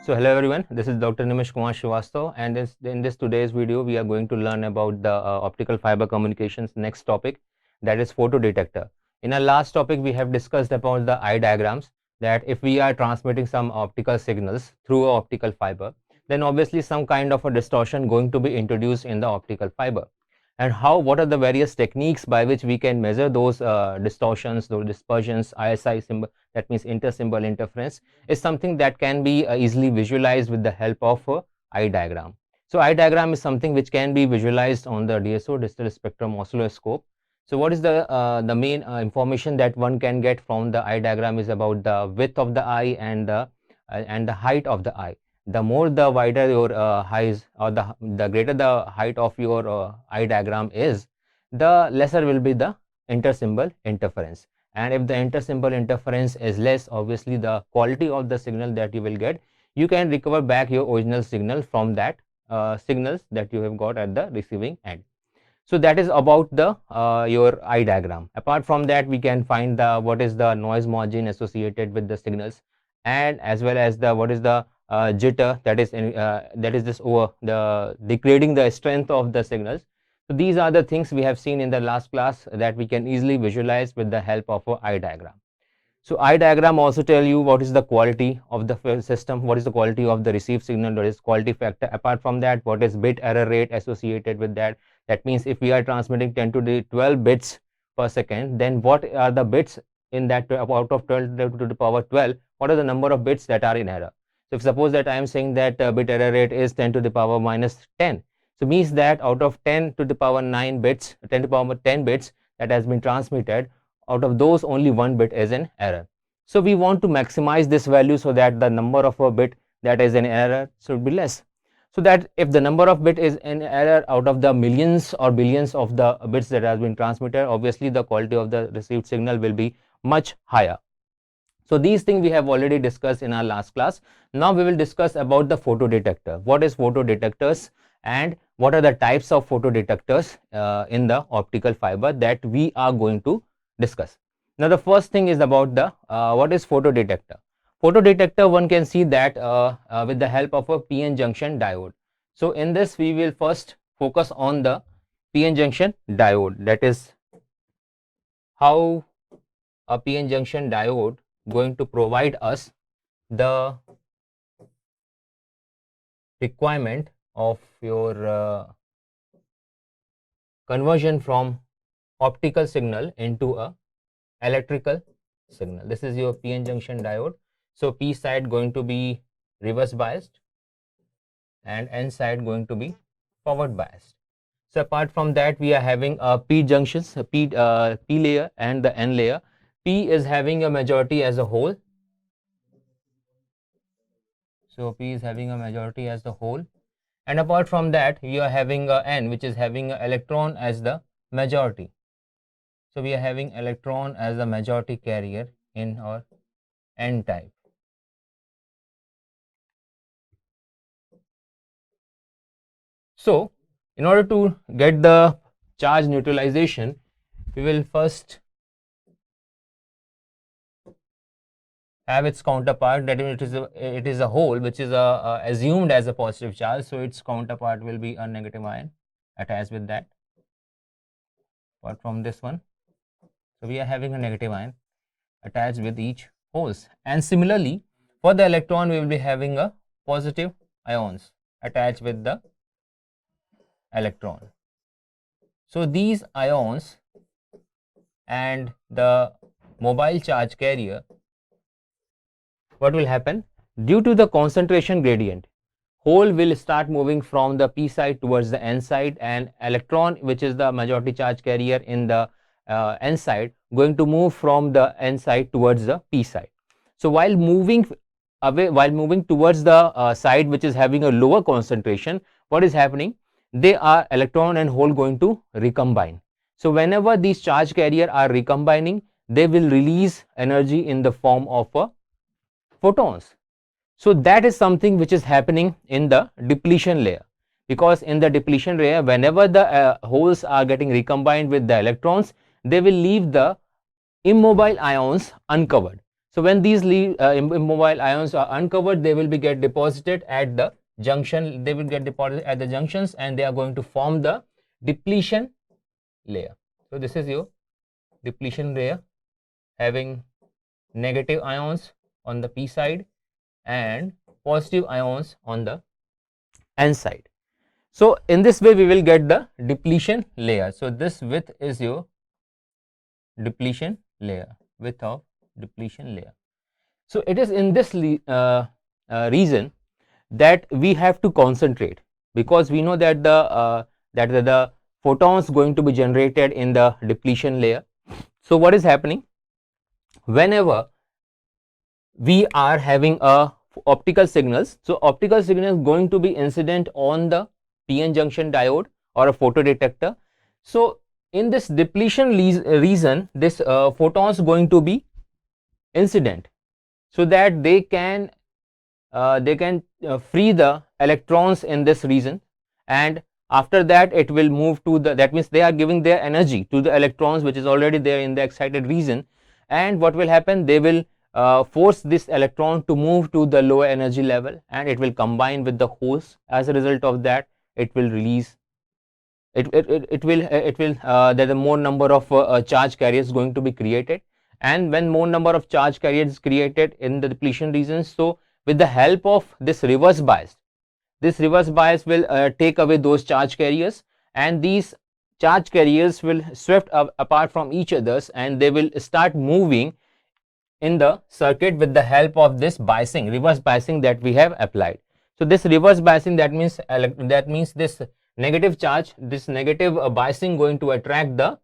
So hello everyone, this is Dr. Nimish Kumar Srivastava, and in this today's video we are going to learn about the optical fiber communications next topic, that is photodetector. In our last topic we have discussed about the eye diagrams, that if we are transmitting some optical signals through a optical fiber, then obviously some kind of a distortion going to be introduced in the optical fiber. And what are the various techniques by which we can measure those distortions, those dispersions, ISI symbol, that means intersymbol interference, is something that can be easily visualized with the help of eye diagram. So eye diagram is something which can be visualized on the DSO, digital spectrum oscilloscope. So what is the main information that one can get from the eye diagram is about the width of the eye and the height of the eye. The more the wider your eyes, or the greater the height of your eye diagram is, the lesser will be the intersymbol interference. And if the intersymbol interference is less, obviously the quality of the signal that you will get, you can recover back your original signal from that signals that you have got at the receiving end. So that is about the your eye diagram. Apart from that, we can find the what is the noise margin associated with the signals, and as well as the what is the jitter, that is this over the degrading the strength of the signals. So these are the things we have seen in the last class that we can easily visualize with the help of an eye diagram. So eye diagram also tell you what is the quality of the system, what is the quality of the received signal, what is quality factor. Apart from that, what is bit error rate associated with that. That means if we are transmitting 10 to the 12 bits per second, then what are the bits in that out of 12 to the power 12, what are the number of bits that are in error. So if suppose that I am saying that bit error rate is 10 to the power minus 10, so means that out of 10 to the power 9 bits, 10 to the power 10 bits that has been transmitted, out of those only one bit is in error. So we want to maximize this value so that the number of a bit that is in error should be less. So that if the number of bit is in error out of the millions or billions of the bits that has been transmitted, obviously the quality of the received signal will be much higher. So these things we have already discussed in our last class. Now we will discuss about the photodetector. What is photodetectors and what are the types of photodetectors in the optical fiber that we are going to discuss. Now the first thing is about the what is photodetector. Photodetector, one can see that with the help of a PN junction diode. So in this we will first focus on the PN junction diode, that is how a PN junction diode going to provide us the requirement of your conversion from optical signal into a electrical signal. This is your PN junction diode. So P side going to be reverse biased and N side going to be forward biased. So apart from that, we are having a P junctions, a P layer and the N layer. P is having a majority as a whole. So P is having a majority as the whole. And apart from that, we are having a N, which is having an electron as the majority. So we are having electron as the majority carrier in our N type. So in order to get the charge neutralization, we will first have its counterpart, that it is a hole which is assumed as a positive charge, so its counterpart will be a negative ion attached with that. Apart from this one, so we are having a negative ion attached with each holes, and similarly for the electron we will be having a positive ions attached with the electron. So these ions and the mobile charge carrier, what will happen? Due to the concentration gradient, hole will start moving from the P side towards the N side, and electron, which is the majority charge carrier in the N side, going to move from the N side towards the P side. So while moving away, while moving towards the side which is having a lower concentration, what is happening? They are electron and hole going to recombine. So whenever these charge carrier are recombining, they will release energy in the form of photons. So that is something which is happening in the depletion layer, because in the depletion layer, whenever the holes are getting recombined with the electrons, they will leave the immobile ions uncovered. So when these immobile ions are uncovered, they will be get deposited at the junction. They will get deposited at the junctions, and they are going to form the depletion layer. So this is your depletion layer, having negative ions on the p side and positive ions on the n side. So in this way we will get the depletion layer. So this width is your depletion layer, width of depletion layer. So it is in this reason that we have to concentrate, because we know that the photons going to be generated in the depletion layer. So what is happening, whenever we are having optical signals, so optical signal is going to be incident on the PN junction diode or a photodetector. So in this depletion region, this photons going to be incident, so that they can free the electrons in this region, and after that it will move to the, that means they are giving their energy to the electrons which is already there in the excited region, and what will happen, they will force this electron to move to the lower energy level, and it will combine with the holes. As a result of that, it will release there are more number of charge carriers going to be created, and when more number of charge carriers is created in the depletion regions, so with the help of this reverse bias will take away those charge carriers, and these charge carriers will swept apart from each others, and they will start moving in the circuit with the help of this biasing, reverse biasing that we have applied. So this reverse biasing, that means this negative charge, this negative biasing going to attract the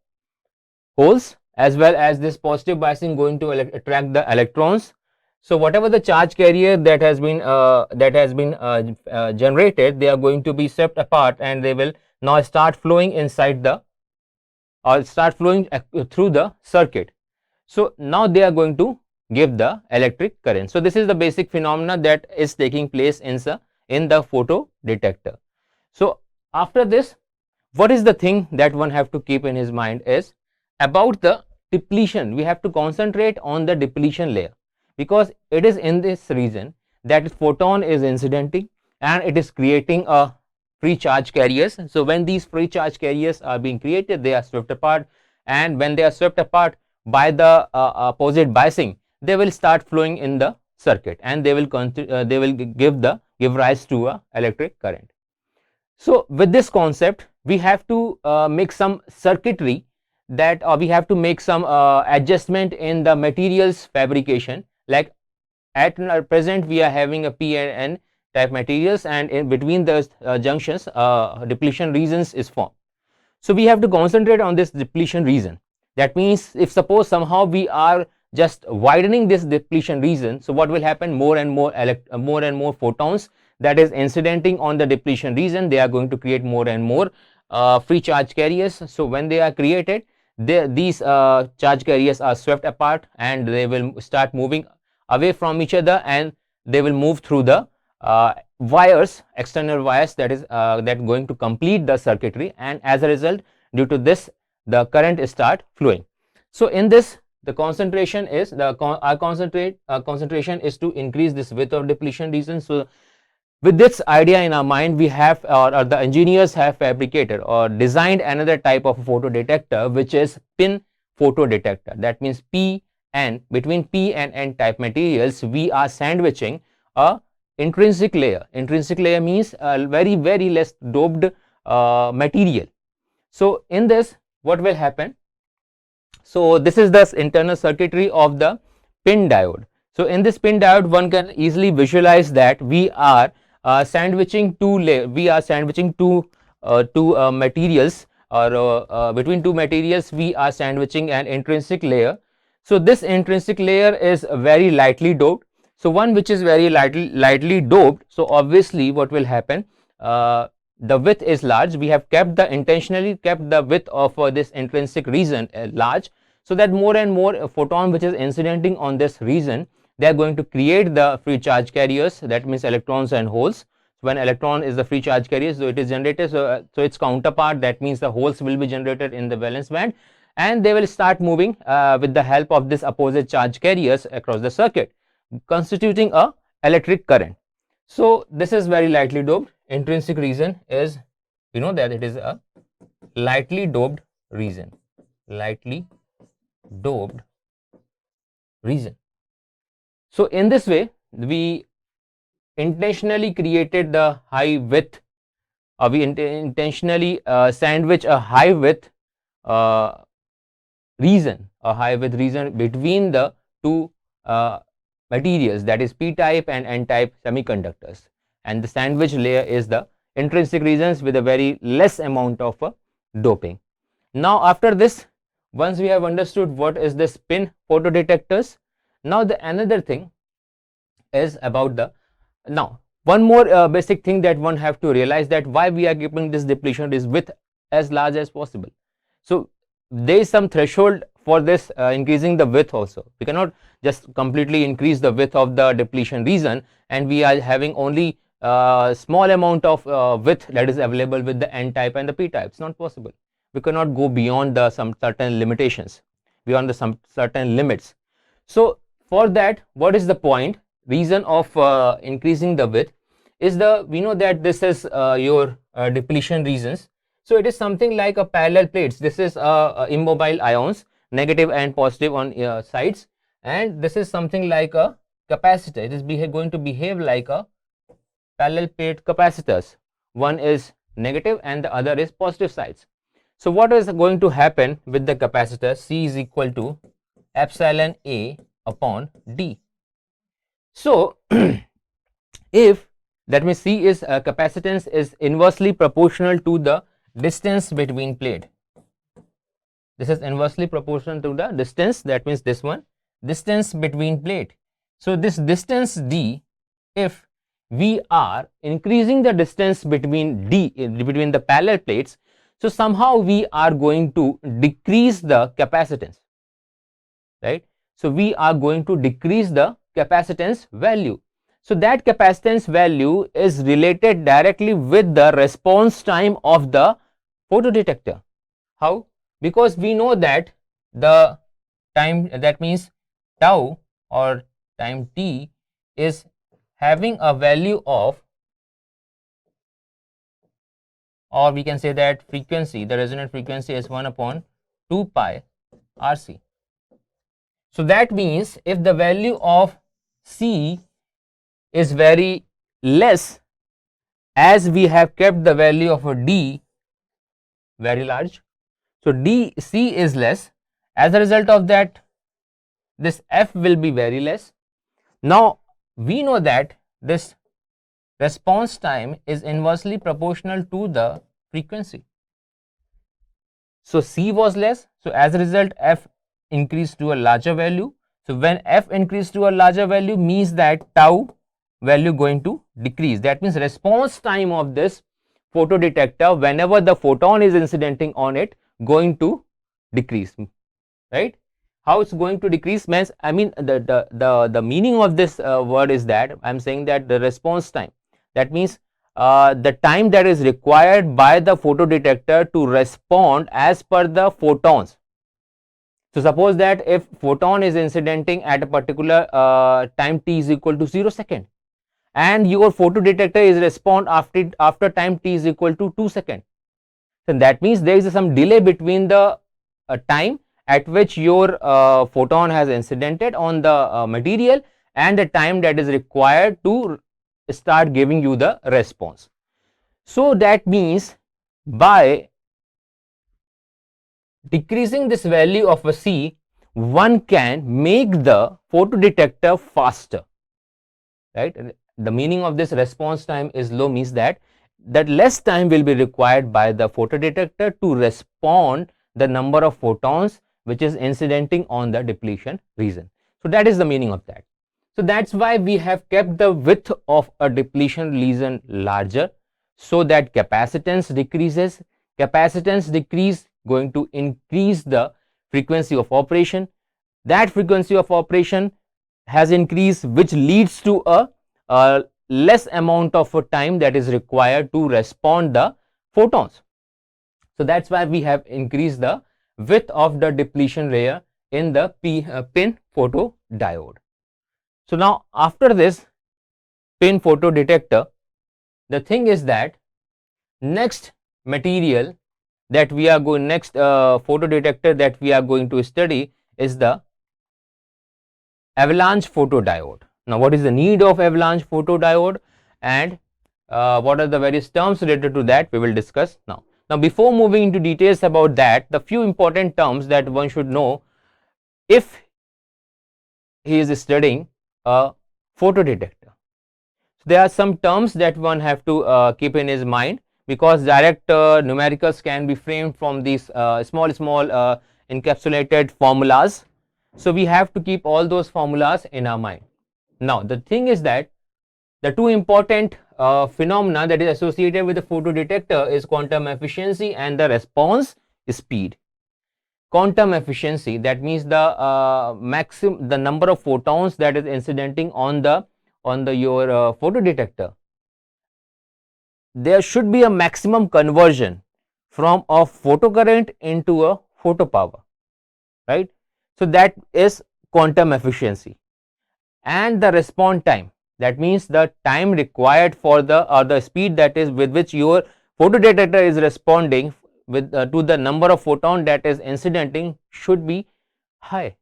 holes, as well as this positive biasing going to attract the electrons. So whatever the charge carrier that has been generated, they are going to be swept apart, and they will now start flowing inside the, or start flowing through the circuit. So now they are going to give the electric current. So this is the basic phenomena that is taking place in the photodetector. So after this, what is the thing that one have to keep in his mind is about the depletion. We have to concentrate on the depletion layer, because it is in this region that photon is incidenting, and it is creating a free charge carriers. So when these free charge carriers are being created, they are swept apart, and when they are swept apart by the opposite biasing, they will start flowing in the circuit, and they will give rise to a electric current. So with this concept, we have to make some circuitry, that we have to make some adjustment in the materials fabrication. Like at present we are having a P and N type materials, and in between the junctions depletion regions is formed. So we have to concentrate on this depletion region. That means if suppose somehow we are just widening this depletion region, so what will happen, more and more photons that is incidenting on the depletion region, they are going to create more and more free charge carriers. So when they are created, these charge carriers are swept apart, and they will start moving away from each other, and they will move through the wires, external wires, that is that going to complete the circuitry, and as a result, due to this, the current start flowing. So in this, the concentration is our concentration is to increase this width of depletion region. So with this idea in our mind, we have or the engineers have fabricated or designed another type of photodetector, which is pin photodetector. That means between P and N type materials, we are sandwiching a intrinsic layer. Intrinsic layer means a very less doped material. So in this, what will happen? So this is the internal circuitry of the pin diode. So in this pin diode, one can easily visualize that we are sandwiching two materials, or between two materials we are sandwiching an intrinsic layer. So this intrinsic layer is very lightly doped. So one which is very lightly doped, so obviously what will happen, the width is large. We have intentionally kept the width of this intrinsic region large, so that more and more photon which is incidenting on this region, they are going to create the free charge carriers, that means electrons and holes. When electron is the free charge carrier, so it is generated, so its counterpart, that means the holes will be generated in the valence band, and they will start moving with the help of this opposite charge carriers across the circuit, constituting a electric current. So this is very lightly doped. Intrinsic region is, we know that it is a lightly doped region, lightly doped region. So in this way, we intentionally created the high width, we intentionally sandwich a high width region, between the two materials, that is p-type and n-type semiconductors, and the sandwich layer is the intrinsic regions with a very less amount of doping. Now after this, once we have understood what is the spin photodetectors, now the another thing is about the, now one more basic thing that one have to realize, that why we are keeping this depletion is width as large as possible. So there is some threshold for this increasing the width also. We cannot just completely increase the width of the depletion region and we are having only small amount of width that is available with the n-type and the p-type. It's not possible. We cannot go beyond the some certain limitations, beyond the some certain limits. So for that, what is the point, reason of increasing the width is the, we know that this is your depletion regions. So it is something like a parallel plates. This is immobile ions, negative and positive on sides, and this is something like a capacitor. It is going to behave like a parallel plate capacitors. One is negative and the other is positive sides. So what is going to happen with the capacitor? C is equal to epsilon A upon D. So if that means C is capacitance is inversely proportional to the distance between plate. This is inversely proportional to the distance, that means this one, distance between plate. So this distance D, if we are increasing the distance between D, between the parallel plates, so somehow we are going to decrease the capacitance, right? So we are going to decrease the capacitance value. So that capacitance value is related directly with the response time of the photodetector. How? Because we know that the time, that means tau or time t, is having a value of, or we can say that frequency, the resonant frequency is 1 upon 2 pi RC. So that means if the value of C is very less, as we have kept the value of a D very large, so C is less, as a result of that this F will be very less. Now we know that this response time is inversely proportional to the frequency. So C was less, so as a result F increased to a larger value. So when F increased to a larger value means that tau value going to decrease. That means response time of this photodetector, whenever the photon is incidenting on it, going to decrease, right? How it's going to decrease means, I mean the meaning of this word is that I'm saying that the response time, that means the time that is required by the photodetector to respond as per the photons. So suppose that if photon is incidenting at a particular time t is equal to 0 second, and your photodetector is respond after time t is equal to 2 seconds, then that means there is some delay between the time at which your photon has incidented on the material and the time that is required to start giving you the response. So that means by decreasing this value of a C, one can make the photodetector faster, right? The meaning of this response time is low means that less time will be required by the photodetector to respond the number of photons which is incidenting on the depletion region. So that is the meaning of that. So that's why we have kept the width of a depletion region larger, so that capacitance decreases. Capacitance decrease going to increase the frequency of operation. That frequency of operation has increased, which leads to a less amount of time that is required to respond the photons. So that's why we have increased the width of the depletion layer in the pin photodiode. So now after this pin photodetector, the thing is that next material that we are going, next photodetector that we are going to study is the avalanche photodiode. Now what is the need of avalanche photodiode, and what are the various terms related to that, we will discuss now. Now before moving into details about that, the few important terms that one should know if he is studying a photodetector. So there are some terms that one have to keep in his mind, because direct numericals can be framed from these small encapsulated formulas. So we have to keep all those formulas in our mind. Now the thing is that the two important phenomena that is associated with the photodetector is quantum efficiency and the response speed. Quantum efficiency, that means the number of photons that is incidenting on your photodetector. There should be a maximum conversion from a photocurrent into a photopower, right? So that is quantum efficiency. And the response time, that means the time required for the speed that is with which your photodetector is responding with to the number of photon that is incidenting, should be high,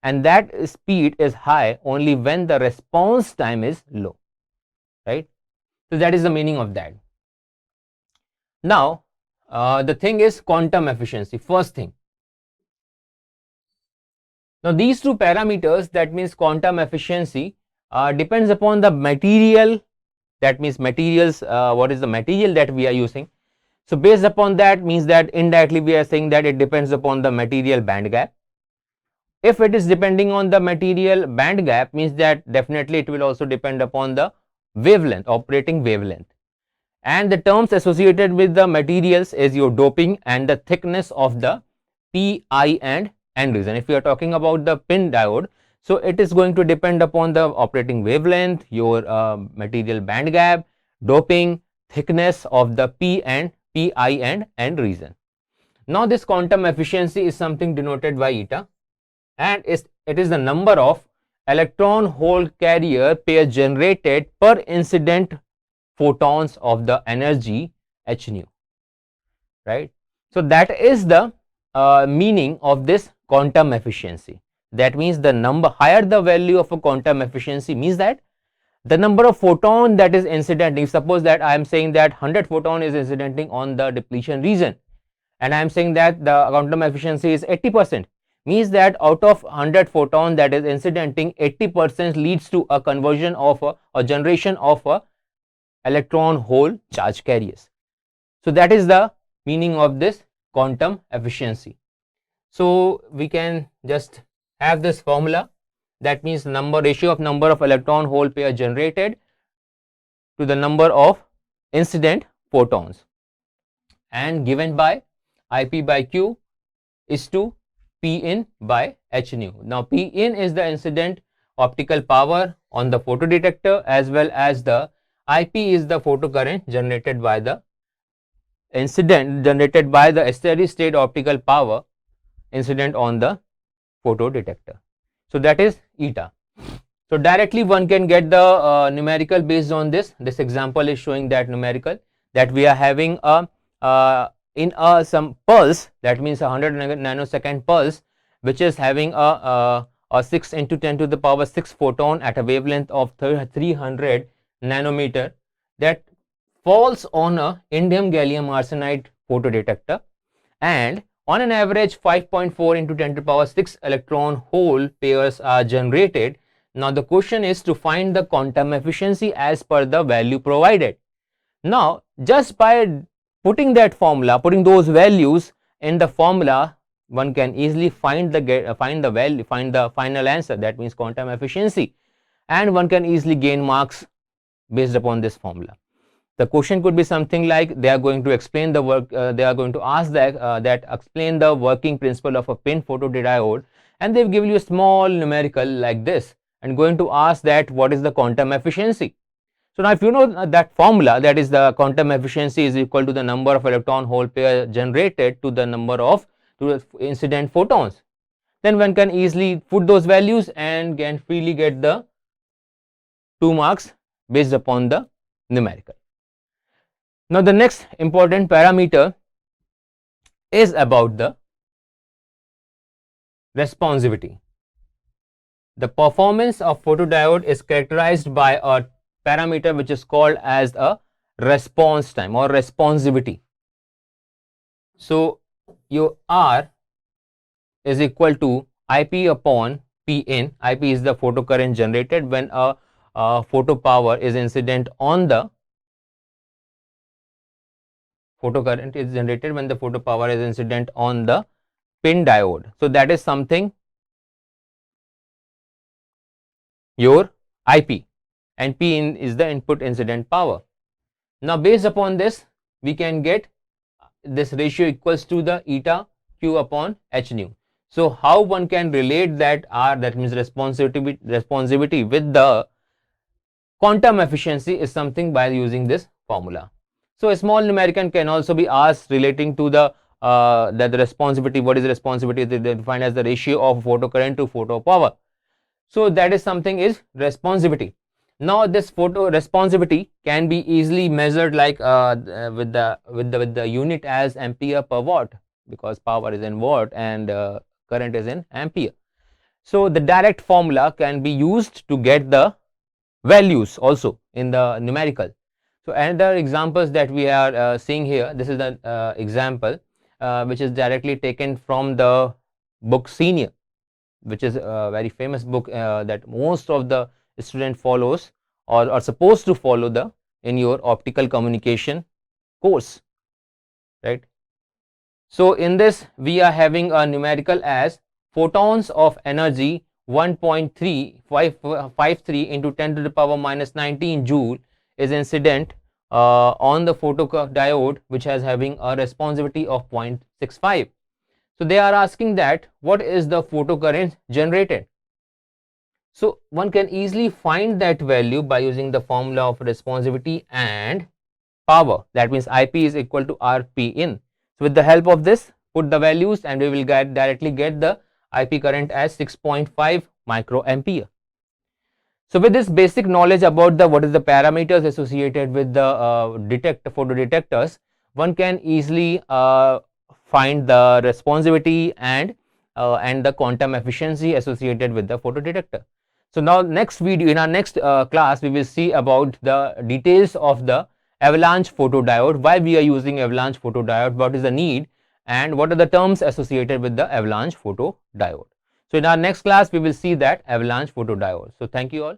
and that speed is high only when the response time is low, right? So that is the meaning of that. Now the thing is quantum efficiency, first thing. Now these two parameters, that means quantum efficiency, depends upon the material, that means materials, what is the material that we are using. So based upon that, means that indirectly we are saying that it depends upon the material band gap. If it is depending on the material band gap, means that definitely it will also depend upon the wavelength, operating wavelength. And the terms associated with the materials is your doping and the thickness of the Pi and N region. If you are talking about the pin diode, so it is going to depend upon the operating wavelength, your material band gap, doping, thickness of the Pi and N region. Now this quantum efficiency is something denoted by eta, and it is the number of electron hole carrier pair generated per incident photons of the energy h nu, right? So that is the meaning of this quantum efficiency. That means the number higher the value of a quantum efficiency, means that the number of photon that is incidenting, suppose that I am saying that 100 photon is incidenting on the depletion region, and I am saying that the quantum efficiency is 80%, means that out of 100 photon that is incidenting, 80% leads to a conversion of a generation of a electron hole charge carriers. So that is the meaning of this quantum efficiency. So we can just have this formula, that means ratio of number of electron hole pair generated to the number of incident photons, and given by IP by Q is to P in by H nu. Now P in is the incident optical power on the photodetector, as well as the IP is the photocurrent generated by the steady state optical power incident on the photodetector. So that is eta. So directly one can get the numerical based on this. This example is showing that numerical, that we are having some pulse, that means 100 nanosecond pulse, which is having a 6 into 10 to the power 6 photon at a wavelength of 300 nanometer, that falls on a indium gallium arsenide photodetector, and on an average 5.4 into 10 to the power 6 electron hole pairs are generated. Now the question is to find the quantum efficiency as per the value provided. Now just by putting that formula, putting those values in the formula, one can easily find the final answer, that means quantum efficiency, and one can easily gain marks based upon this formula. The question could be something like, they are going to explain the work, they are going to ask that explain the working principle of a pin photodiode, and they've given you a small numerical like this, and going to ask that what is the quantum efficiency. So now if you know that formula, that is the quantum efficiency is equal to the number of electron hole pair generated to the to incident photons, then one can easily put those values and can freely get the 2 marks based upon the numerical. Now the next important parameter is about the responsivity. The performance of photodiode is characterized by a parameter which is called as a response time or responsivity. So your R is equal to IP upon Pn. IP is the photocurrent generated when a photo power is incident on the photocurrent is generated when the photo power is incident on the pin diode. So that is something your IP, and P is the input incident power. Now based upon this we can get this ratio equals to the eta q upon h nu. So how one can relate that R, that means responsivity with the quantum efficiency, is something by using this formula. So a small numerical can also be asked relating to the that the responsivity. What is responsivity? It is defined as the ratio of photocurrent to photo power. So that is something is responsivity. Now this photo responsivity can be easily measured like with the unit as ampere per watt, because power is in watt and current is in ampere. So the direct formula can be used to get the values also in the numerical. So another examples that we are seeing here, this is the example which is directly taken from the book Senior, which is a very famous book that most of the student follows or are supposed to follow the in your optical communication course, right? So in this we are having a numerical as photons of energy 1.353 into 10 to the power minus 19 joule is incident on the photodiode, which has having a responsivity of 0.65. So they are asking that what is the photocurrent generated. So one can easily find that value by using the formula of responsivity and power. That means IP is equal to RP in. So with the help of this, put the values and we will directly get the IP current as 6.5 microampere. So with this basic knowledge about the what is the parameters associated with the photodetectors, one can easily find the responsivity and the quantum efficiency associated with the photodetector. So now next video, in our next class, we will see about the details of the avalanche photodiode, why we are using avalanche photodiode, what is the need, and what are the terms associated with the avalanche photodiode. So in our next class, we will see that avalanche photodiode. So thank you all.